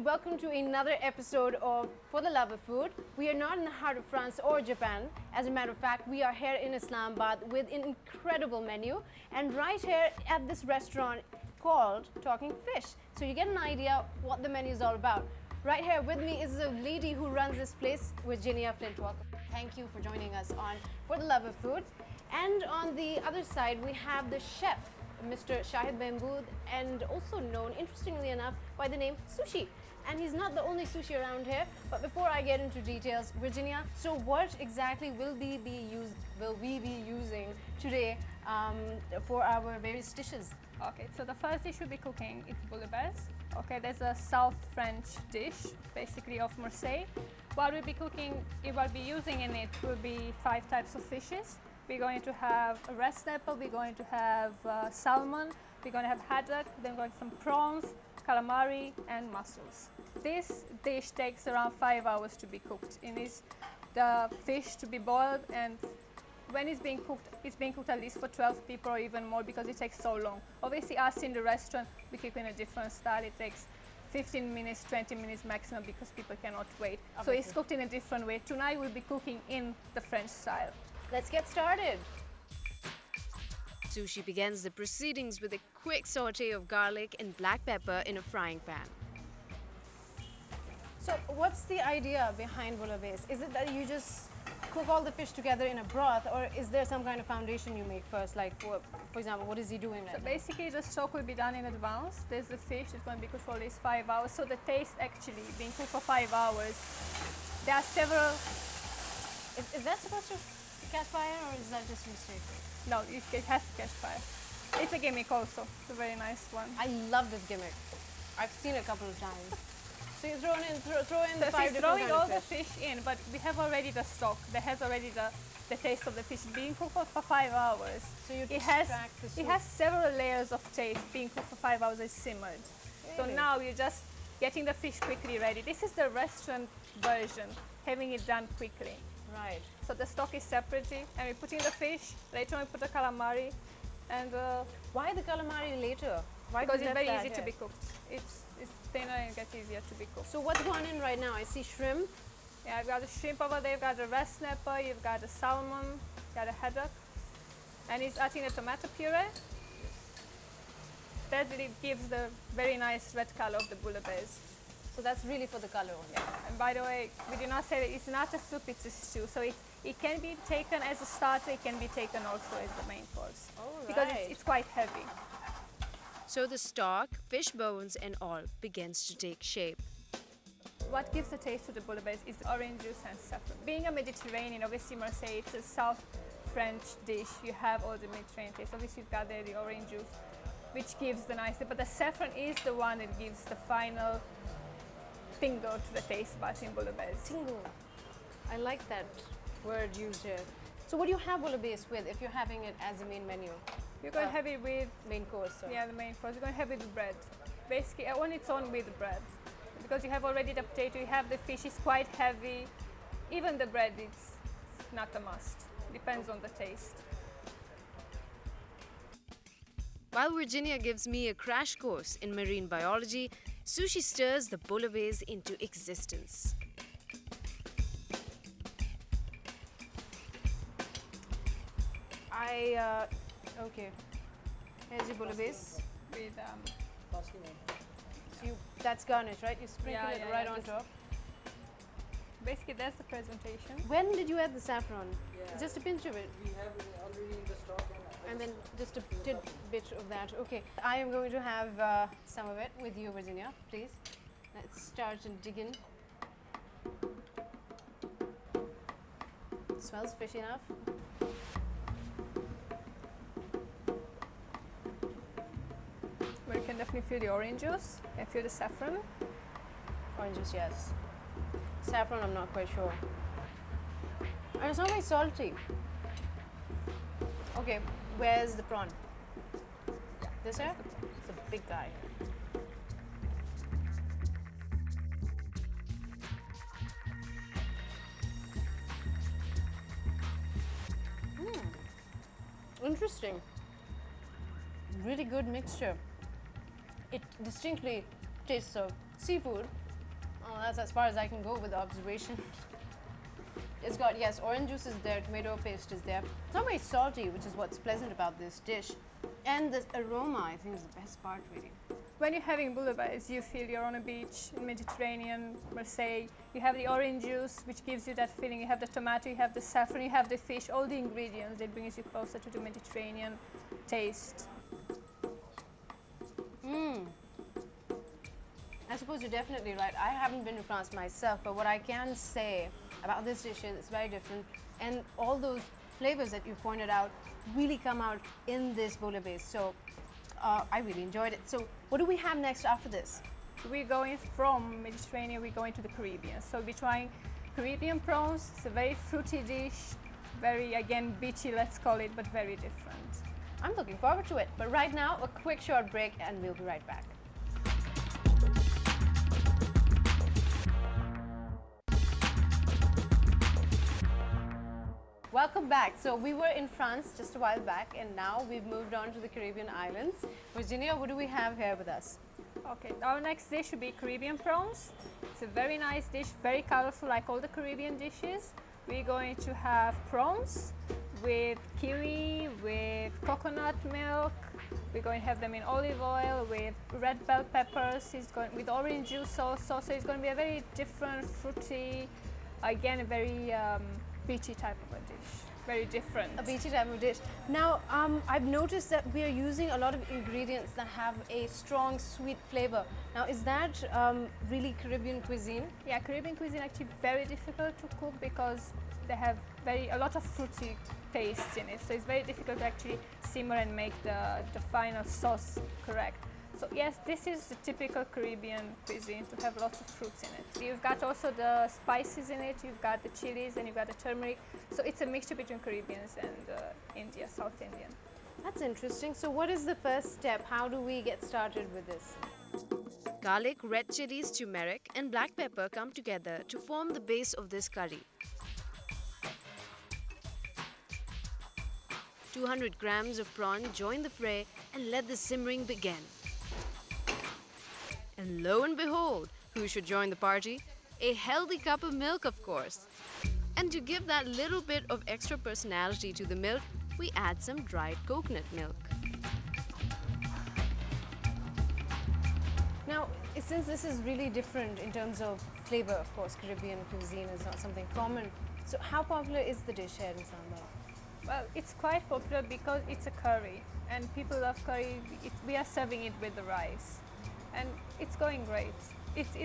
welcome to another episode of For the Love of Food. We are not in the heart of France or Japan. As a matter of fact, we are here in Islamabad with an incredible menu and right here at this restaurant called Talking Fish. So you get an idea what the menu is all about. Right here with me is a lady who runs this place, Virginia Flintwalk. Thank you for joining us on For the Love of Food. And on the other side, we have the chef, Mr. Shahid Mahmood, and also known, interestingly enough, by the name Sushi. And he's not the only sushi around here. But before I get into details, Virginia, so what exactly will we be using today for our various dishes? Okay, so the first dish we'll be cooking is bouillabaisse. Okay, there's a South French dish, basically of Marseille. What we'll be cooking, what we'll be using in it will be 5 types of fishes. We're going to have a red snapper, we're going to have salmon, we're going to have haddock, then we're going to have some prawns, calamari and mussels. This dish takes around 5 hours to be cooked. It needs the fish to be boiled, and when it's being cooked at least for 12 people or even more because it takes so long. Obviously us in the restaurant, we cook in a different style. It takes 15 minutes, 20 minutes maximum because people cannot wait. Obviously. So it's cooked in a different way. Tonight we'll be cooking in the French style. Let's get started. Sushi begins the proceedings with a quick saute of garlic and black pepper in a frying pan. So what's the idea behind bouillabaisse? Is it that you just cook all the fish together in a broth, or is there some kind of foundation you make first? Like, for example, what is he doing right now? Basically, the stock will be done in advance. There's the fish, it's going to be cooked for at least 5 hours. So the taste actually being cooked for 5 hours, there are several... Is that supposed to catch fire, or is that just a mistake? No, it has to catch fire. It's a gimmick also. It's a very nice one. I love this gimmick. I've seen it a couple of times. So you throw in so 5 different throwing all kinds the fish in, but we have already the stock. That has already the taste of the fish being cooked for 5 hours. So you it has several layers of taste being cooked for 5 hours. It's simmered. Really? So now you're just getting the fish quickly ready. This is the restaurant version, having it done quickly. Right. So the stock is separately, and we're putting the fish. Later on, we put the calamari, and why the calamari later? Why because it's very easy to be cooked. It's thinner and it gets easier to be cooked. So what's going in right now? I see shrimp. Yeah, you've got the shrimp over there. You've got the red snapper. You've got the salmon. You've got the haddock, and it's adding the tomato puree. That really gives the very nice red color of the bouillabaisse. So that's really for the color only. Yeah. And by the way, we do not say that it's not a soup, it's a stew. So it can be taken as a starter, it can be taken also as the main course. Oh, right. Because it's quite heavy. So the stock, fish bones and all begins to take shape. What gives the taste to the bouillabaisse is orange juice and saffron. Being a Mediterranean, obviously Marseille, it's a South French dish. You have all the Mediterranean taste. Obviously you've got there the orange juice, which gives the nice, but the saffron is the one that gives the final tingle to the taste buds in bouillabaisse. Tingle. I like that word used here. So what do you have bouillabaisse with if you're having it as a main menu? You're going to have it with... Main course. So. Yeah, the main course. You're going to have it with bread. Basically, on its own with bread. Because you have already the potato, you have the fish, it's quite heavy. Even the bread, it's not a must. Depends on the taste. While Virginia gives me a crash course in marine biology, Sushi stirs the bouillabaisse into existence. Okay. Here's your bouillabaisse. With So that's garnish, right? You sprinkle it right on top. Basically, that's the presentation. When did you add the saffron? Yeah. Just a pinch of it. We have it already in the stock. And then just a tidbit of that. Okay. I am going to have some of it with you, Virginia, please. Let's start and dig in. Smells fishy enough. But you can definitely feel the orange juice. You can feel the saffron. Orange juice, yes. Saffron, I'm not quite sure. And it's not very salty. Okay, where's the prawn? This here? It's a big guy. Interesting. Really good mixture. It distinctly tastes of seafood, Oh, that's as far as I can go with observation. It's got, yes, orange juice is there, tomato paste is there. It's not very salty, which is what's pleasant about this dish. And the aroma, I think, is the best part, really. When you're having bouillabaisse, you feel you're on a beach in Mediterranean, Marseille. You have the orange juice, which gives you that feeling. You have the tomato, you have the saffron, you have the fish, all the ingredients that brings you closer to the Mediterranean taste. I suppose you're definitely right. I haven't been to France myself, but what I can say about this dish is it's very different. And all those flavors that you pointed out really come out in this bouillabaisse. So I really enjoyed it. So what do we have next after this? We're going from Mediterranean, we're going to the Caribbean. So we're trying Caribbean prawns. It's a very fruity dish, very, again, beachy, let's call it, but very different. I'm looking forward to it. But right now, a quick short break and we'll be right back. Welcome back. So we were in France just a while back and now we've moved on to the Caribbean islands. Virginia, what do we have here with us? Okay, our next dish should be Caribbean prawns. It's a very nice dish, very colorful like all the Caribbean dishes. We're going to have prawns with kiwi, with coconut milk. We're going to have them in olive oil with red bell peppers. It's going with orange juice also. So it's going to be a very different, fruity, again, a very beachy type of a dish. Very different. A beachy type of dish. Now, I've noticed that we are using a lot of ingredients that have a strong sweet flavor. Now, is that really Caribbean cuisine? Yeah, Caribbean cuisine actually very difficult to cook because they have a lot of fruity tastes in it. So it's very difficult to actually simmer and make the final sauce correct. So yes, this is the typical Caribbean cuisine to have lots of fruits in it. You've got also the spices in it, you've got the chilies and you've got the turmeric. So it's a mixture between Caribbeans and India, South Indian. That's interesting. So what is the first step? How do we get started with this? Garlic, red chilies, turmeric, and black pepper come together to form the base of this curry. 200 grams of prawn join the fray and let the simmering begin. And lo and behold, who should join the party? A healthy cup of milk, of course. And to give that little bit of extra personality to the milk, we add some dried coconut milk. Now, since this is really different in terms of flavor, of course, Caribbean cuisine is not something common. So how popular is the dish here in Istanbul? Well, it's quite popular because it's a curry and people love curry. We are serving it with the rice. And it's going great. It's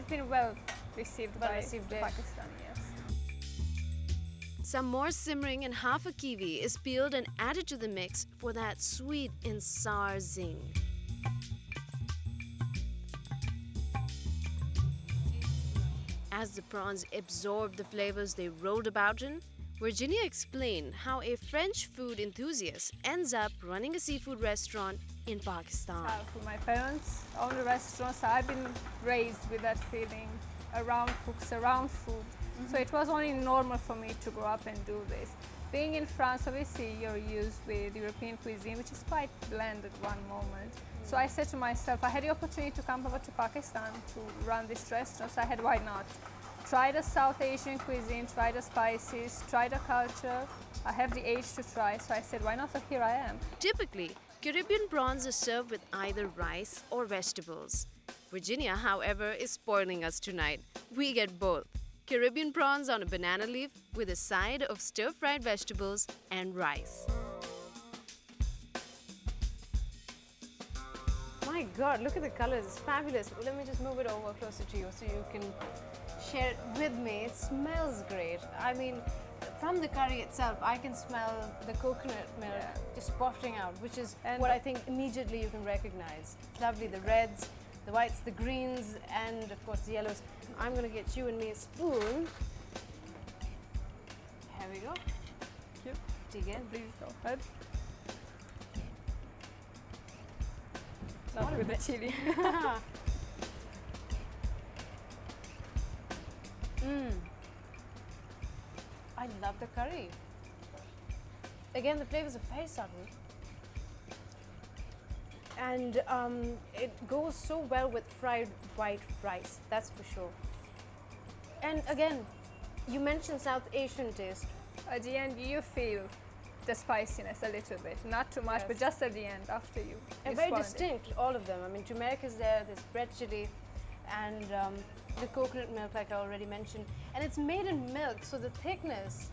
been well received by Pakistan, yes. Some more simmering and half a kiwi is peeled and added to the mix for that sweet and sour zing. As the prawns absorbed the flavors they rolled about in, Virginia explained how a French food enthusiast ends up running a seafood restaurant in Pakistan. For my parents own the restaurants, I've been raised with that feeling around cooks, around food. So it was only normal for me to grow up and do this. Being in France, obviously you're used with European cuisine, which is quite bland at one moment. So I said to myself, I had the opportunity to come over to Pakistan to run this restaurant, so I had, why not? Try the South Asian cuisine, try the spices, try the culture. I have the age to try, so I said, why not? So here I am. Typically, Caribbean prawns are served with either rice or vegetables. Virginia, however, is spoiling us tonight. We get both. Caribbean prawns on a banana leaf with a side of stir-fried vegetables and rice. My God, look at the colors. It's fabulous. Let me just move it over closer to you so you can share it with me. It smells great. I mean, from the curry itself, I can smell the coconut milk just wafting out, which is what I think immediately you can recognize. It's lovely, the reds, the whites, the greens, and of course the yellows. I'm going to get you and me a spoon. Here we go. Thank you. Dig in. Please go ahead. Not with the chili. I love the curry. Again, the flavors are very subtle. And it goes so well with fried white rice, that's for sure. And again, you mentioned South Asian taste. At the end, you feel the spiciness a little bit, not too much, Yes. but just at the end after you. And very distinct, all of them. I mean, turmeric is there, there's red chili, and the coconut milk, like I already mentioned. And it's made in milk, so the thickness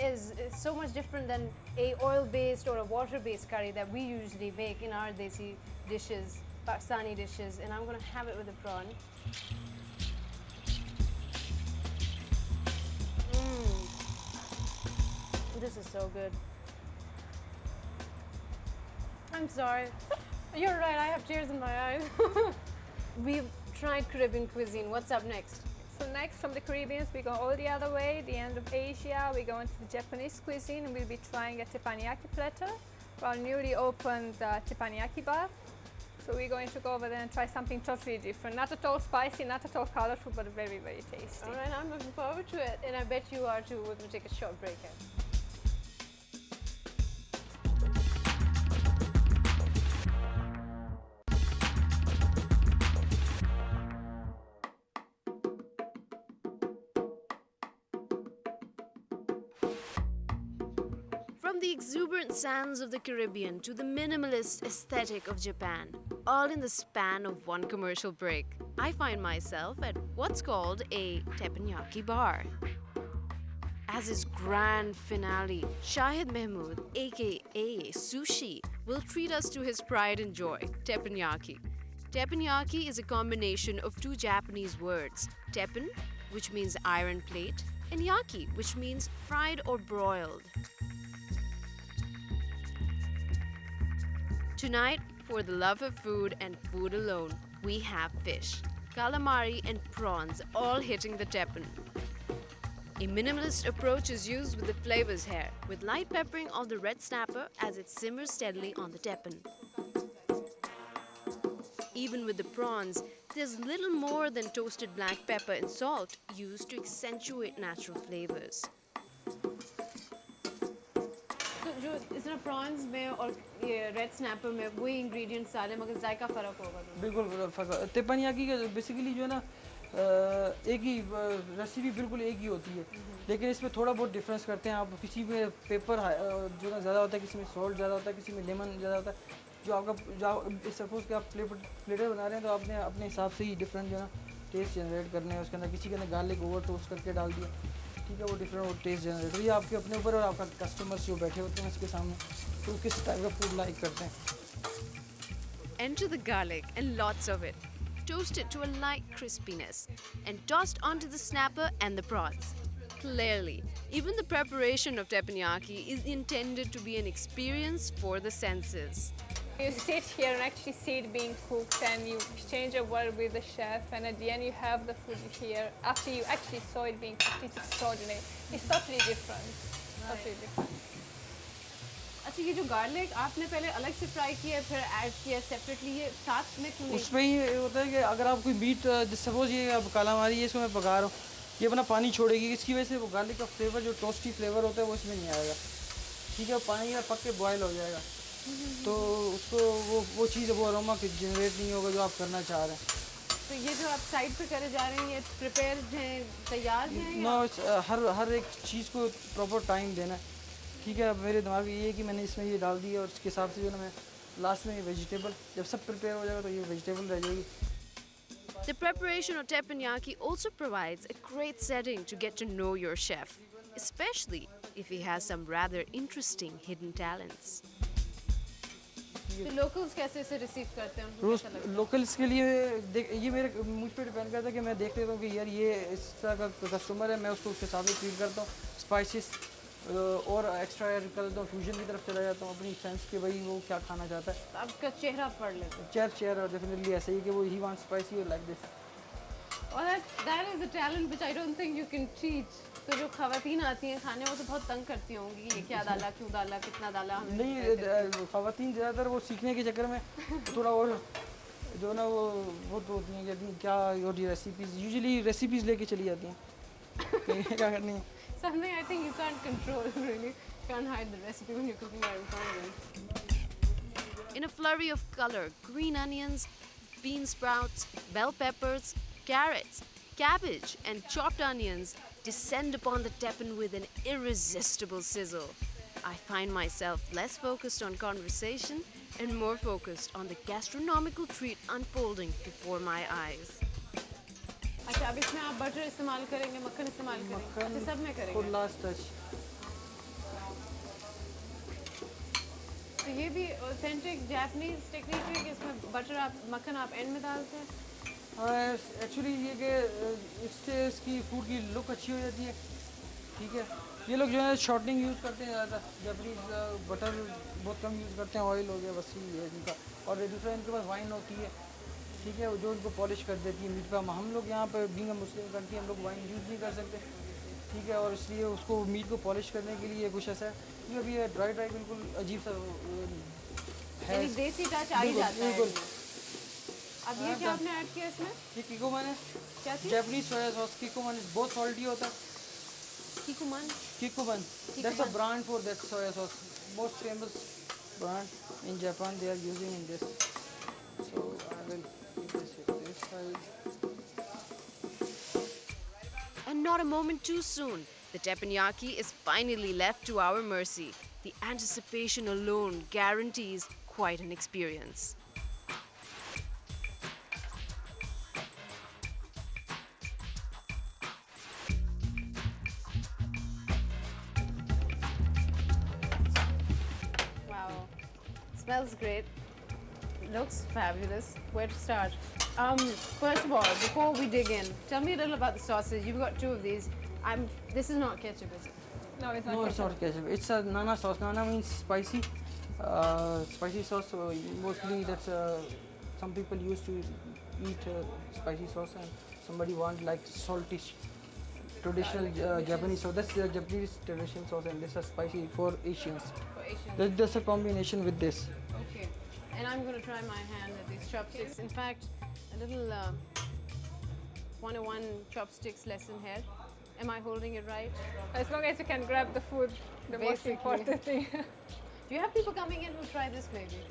is so much different than a oil-based or a water-based curry that we usually make in our desi dishes, Pakistani dishes. And I'm going to have it with a prawn. This is so good. I'm sorry. You're right, I have tears in my eyes. We've tried Caribbean cuisine. What's up next? So next from the Caribbean, we go all the other way, the end of Asia. We go into the Japanese cuisine and we'll be trying a teppanyaki platter, our newly opened teppanyaki bar. So we're going to go over there and try something totally different. Not at all spicy, not at all colorful, but very, very tasty. All right, I'm looking forward to it. And I bet you are too. We're going to take a short break here. From the exuberant sands of the Caribbean to the minimalist aesthetic of Japan, all in the span of one commercial break, I find myself at what's called a teppanyaki bar. As his grand finale, Shahid Mahmood, aka Sushi, will treat us to his pride and joy, teppanyaki. Teppanyaki is a combination of two Japanese words, teppen, which means iron plate, and yaki, which means fried or broiled. Tonight, for the love of food and food alone, we have fish, calamari and prawns all hitting the teppen. A minimalist approach is used with the flavors here, with light peppering of the red snapper as it simmers steadily on the teppen. Even with the prawns, there's little more than toasted black pepper and salt used to accentuate natural flavors. तो जो इसमें prawns में और ये red snapper में वही ingredients सारे मगर जायका फ़र्क होगा दोनों। बिल्कुल फर्क तेपनियाकी का बेसिकली जो है ना एक ही रेसिपी बिल्कुल एक ही होती है लेकिन इसमें थोड़ा बहुत डिफरेंस करते हैं आप किसी में पेपर जो ना ज़्यादा होता है किसी में सॉल्ट ज़्यादा होता है किसी में लेमन ज़्यादा होता है जो आपका जो सपोज़ कि आप प्लेटर बना रहे हैं तो आपने अपने हिसाब से ही डिफरेंट जो है ना टेस्ट जनरेट करने हैं उसके अंदर किसी के अंदर गार्लिक ओवर टोस्ट करके डाल दिया ठीक है वो डिफरेंट वो टेस्ट जनरेट हो ये आपके अपने ऊपर और आपका कस्टमर्स जो बैठे होते हैं उसके सामने तो किस टाइप का फूड लाइक करते हैं Enter the garlic and lots of it. Toast it to a light crispiness and tossed onto the snapper and the prawns. Clearly, even the preparation of teppanyaki is intended to be an experience for the senses. You sit here and actually see it being cooked and you exchange a word with the chef and at the end you have the food here. After you actually saw it being cooked, it's extraordinary. It's totally different. Totally different. अच्छा ये जो garlic आपने पहले अलग से fry किया फिर add किया सेपरेटली ये साथ में क्यों नहीं? उसमें ये होता है कि अगर आप कोई मीट सपोज ये अब कालामारी है इसको मैं पका रहा हूँ ये अपना पानी छोड़ेगी इसकी वजह से वो गार्लिक का फ्लेवर जो टोस्टी फ्लेवर होता है वो इसमें नहीं आएगा ठीक है पानी का पक के बॉयल हो जाएगा तो उसको वो चीज़ वो अरोमा जनरेट नहीं होगा जो आप करना चाह रहे हैं तो ये जो आप साइड पे करे जा रहे हैं ये प्रिपेयर्ड हैं तैयार हैं नो हर एक चीज़ को प्रॉपर टाइम देना है ठीक है अब मेरे दिमाग में ये है कि मैंने इसमें ये डाल दिया और इसके हिसाब से जो ना मैं लास्ट में ये वेजिटेबल जब सब प्रिपेयर हो जाएगा तो ये वेजिटेबल रह जाएगी The preparation of teppanyaki also provides a great setting to get to know your chef, especially if he has some rather interesting hidden talents. तो locals कैसे इसे रिसीव करते हैं उनको रोज कैसा लगता है? लोकल्स के लिए ये मेरे मुझ पर डिपेंड करता है कि मैं देख लेता हूँ कि यार ये इस तरह का कस्टमर है मैं उसको उसके हिसाब से ट्रीट करता हूँ स्पाइसेस और एक्स्ट्रा ऐड कर देता हूँ फ्यूजन की तरफ चला जाता हूँ अपनी सेंस के भाई वो क्या खाना चाहता है तो आपका चेहरा पढ़ लेते हैं चेयर और डेफिनेटली ऐसे ही कि वो ही वांट स्पाइसी और लाइक दिस और that is a talent which I don't think you can teach. तो जो खवातीन आती हैं खाने वो तो बहुत तंग करती होंगी कि ये क्या डाला क्यों डाला कितना डाला हमने नहीं ख़वातीन ज़्यादातर वो सीखने के चक्कर में थोड़ा और जो ना वो तो होती हैं कि क्या और ये रेसिपीज़ यूजुअली रेसिपीज़ लेके चली जाती हैं क्या करनी है something I think you can't control really. Can't hide the recipe when you're cooking right in front of them. In a flurry of color, green onions, bean sprouts, bell peppers, carrots, cabbage and chopped onions descend upon the teppan with an irresistible sizzle. I find myself less focused on conversation and more focused on the gastronomical treat unfolding before my eyes. अच्छा अब इसमें आप butter इस्तेमाल करेंगे मक्खन इस्तेमाल करेंगे अच्छा सब में for करेंगे last touch. तो ये भी ऑथेंटिक जापानीज टेक्निक है कि इसमें बटर आप मक्खन आप एंड में डालते हैं एक्चुअली ये कि इससे इसकी फूड की लुक अच्छी हो जाती है, ठीक है। ये लोग जो है शॉर्टनिंग यूज़ करते हैं ज़्यादा, जापानीज बटर बहुत कम यूज़ करते हैं, ऑयल हो गया बस ये है इनका। और दूसरा इनके पास वाइन होती है, ठीक है, जो इनको पॉलिश कर देती है मीट का। हम लोग यहाँ पर बीइंग अ मुस्लिम कंट्री हम लोग वाइन यूज़ नहीं कर सकते, ठीक है, और इसलिए उसको मीट को पॉलिश करने के लिए कुछ ऐसा है कि अभी ये ड्राई बिल्कुल अजीब सा है, यानी देसी टच आ ही जाता है बिल्कुल। अब ये क्या आपने ऐड किया इसमें ये किकोमन है, क्या चीज़ जापानीज सोया सॉस। किकोमन बहुत सॉल्टी होता है। किकुमन Kikuman. That's a brand for that soya sauce. Most famous brand in Japan they are using in this. So I will keep this with this side. And not a moment too soon, the teppanyaki is finally left to our mercy. The anticipation alone guarantees quite an experience. Wow, smells great. Looks fabulous. Where to start? First of all, before we dig in, tell me a little about the sauces. You've got two of these. This is not ketchup, is it? No, it's not. No, it's not ketchup. It's a nana sauce. Nana means spicy. Spicy sauce. So mostly that's some people used to eat spicy sauce, and somebody want like salty traditional Japanese. So that's the Japanese traditional sauce, and this is spicy for Asians. For Asian. That's a combination with this. Okay. And I'm going to try my hand at these chopsticks. In fact, a little 101 chopsticks lesson here. Am I holding it right? As long as you can grab the food, the most Basically. important thing. Do you have people coming in who try this maybe?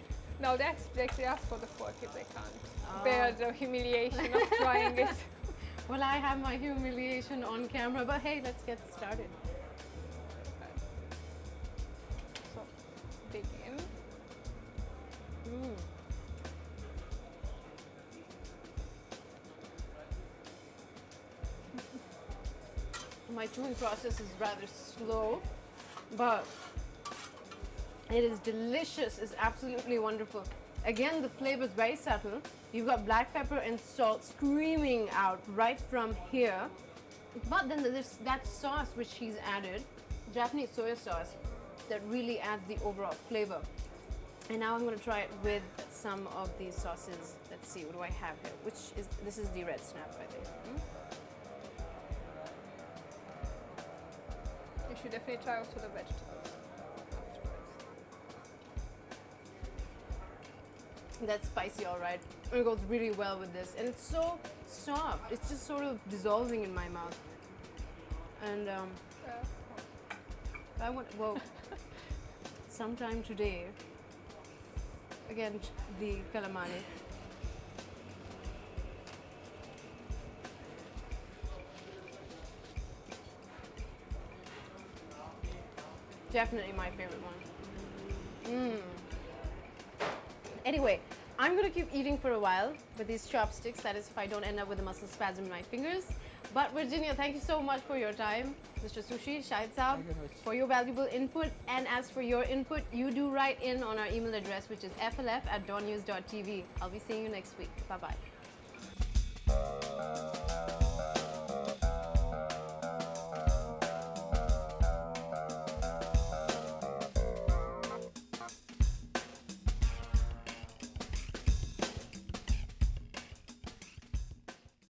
No, they actually ask for the fork if they can't. Bear the humiliation of trying it. Well, I have my humiliation on camera, but hey, let's get started. So, dig in. My chewing process is rather slow, but it is delicious. It's absolutely wonderful. Again, the flavor is very subtle. You've got black pepper and salt screaming out right from here. But then there's that sauce which he's added, Japanese soy sauce, that really adds the overall flavor. And now I'm going to try it with some of these sauces. Let's see, what do I have here? This is the red snap, I think. You should definitely try also the vegetables afterwards. That's spicy, all right. It goes really well with this, and it's so soft. It's just sort of dissolving in my mouth. And I want sometime today. Again, the calamari. Definitely my favorite one. Anyway, I'm going to keep eating for a while with these chopsticks. That is if I don't end up with a muscle spasm in my fingers. But Virginia, thank you so much for your time. Mr. Sushi, Shahid Saab, for your valuable input. And as for your input, you do write in on our email address, which is flf@dawnnews.tv. I'll be seeing you next week. Bye-bye.